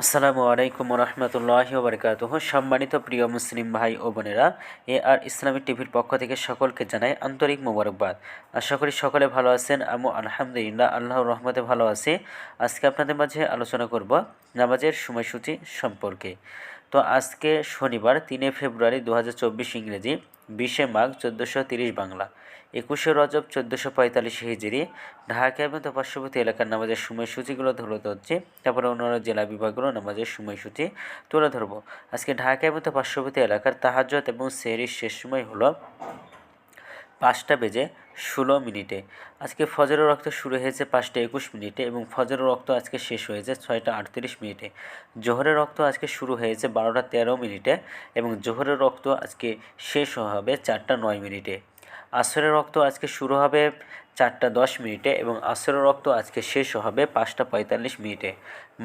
আসসালামু আলাইকুম রহমতুল্লাহি ওবরকাতুহ। সম্মানিত প্রিয় মুসলিম ভাই ও বোনেরা, আর ইসলামিক টিভির পক্ষ থেকে সকলকে জানাই আন্তরিক মোবারকবাদ। আশা করি সকলে ভালো আছেন। আমি আলহামদুলিল্লাহ আল্লাহর রহমতে ভালো আছি। আজকে আপনাদের মাঝে আলোচনা করব নামাজের সময়সূচি সম্পর্কে। তো আজকে শনিবার 3 ফেব্রুয়ারি 2024 ইংরেজি, 20 মাঘ 1430 বাংলা, 21 রজব 1445 হিজরি। ঢাকা এবং তার পার্শ্ববর্তী এলাকার নামাজের সময়সূচিগুলো তুলে ধরছি, তারপরে অন্যান্য জেলা বিভাগগুলো নামাজের সময়সূচি তুলে ধরবো। আজকে ঢাকা এবং তার পার্শ্ববর্তী এলাকার তাহাজ্জুদ এবং সেহরির শেষ সময় হলো 5:16। আজকে ফজরের রক্ত শুরু হয়েছে 5:21 এবং ফজরের রক্ত আজকে শেষ হয়েছে 6:38। জোহরের রক্ত আজকে শুরু হয়েছে 12:13 এবং জোহরের রক্ত আজকে শেষ হবে 4:09। আসরের রক্ত আজকে শুরু হবে 4:10 এবং আসরের রক্ত আজকে শেষ হবে 5:45।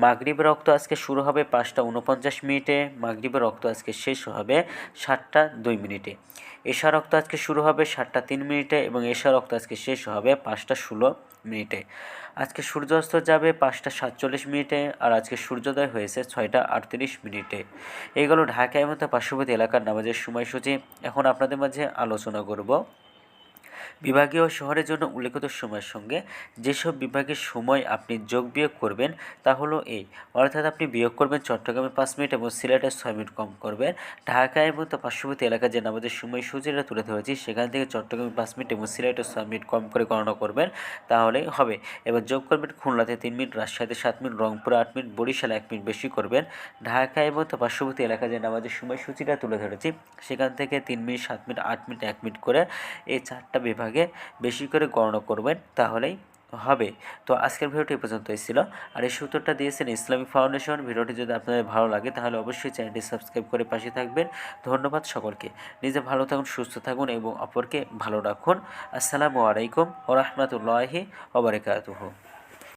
মাগরিবের রক্ত আজকে শুরু হবে 5:49। মাগরিবের রক্ত আজকে শেষ হবে 7:02। এশা রক্ত আজকে শুরু হবে 7:03 এবং এশা রক্ত আজকে শেষ হবে 5:16। আজকে সূর্যাস্ত যাবে 5:47 আর আজকে সূর্যোদয় হয়েছে 6:38। এইগুলো ঢাকা এবং তার পার্শ্ববর্তী এলাকার নামাজের সময়সূচি। এখন আপনাদের মাঝে আলোচনা করব বিভাগীয় শহরের জন্য উল্লেখিত সময়ের সঙ্গে যেসব বিভাগের সময় আপনি যোগ বিয়োগ করবেন তা হলো এই, অর্থাৎ আপনি বিয়োগ করবেন চট্টগ্রামে 5 মিনিট এবং সিলেটে 6 মিনিট কম করবেন। ঢাকা এবং তার পার্শ্ববর্তী এলাকার যে নামাজের সময়সূচিটা তুলে ধরেছি সেখান থেকে চট্টগ্রামে 5 মিনিট এবং সিলেটে 6 মিনিট কম করে গণনা করবেন, তাহলেই হবে। এবার যোগ করবেন খুলনাতে 3 মিনিট, রাজশাহীতে 7 মিনিট, রংপুরে 8 মিনিট, বরিশালে 1 মিনিট বেশি করবেন। ঢাকা এবং তার পার্শ্ববর্তী এলাকার যে নামাজের সময়সূচিটা তুলে ধরেছি সেখান থেকে 3 মিনিট, 7 মিনিট, 8 মিনিট, 1 মিনিট করে এই 4টা বিভাগে বেশি করে গণনা করবেন, তাহলেই হবে। তো আজকের ভিডিওটি এই পর্যন্তই ছিল। আর এই সূত্রটা দিয়েছেন ইসলামিক ফাউন্ডেশন। ভিডিওটি যদি আপনাদের ভালো লাগে তাহলে অবশ্যই চ্যানেলটি সাবস্ক্রাইব করে পাশে থাকবেন। ধন্যবাদ সকলকে। নিজে ভালো থাকুন, সুস্থ থাকুন এবং অপরকে ভালো রাখুন। আসসালামু আলাইকুম ওয়া রাহমাতুল্লাহি ওয়া বারাকাতুহু।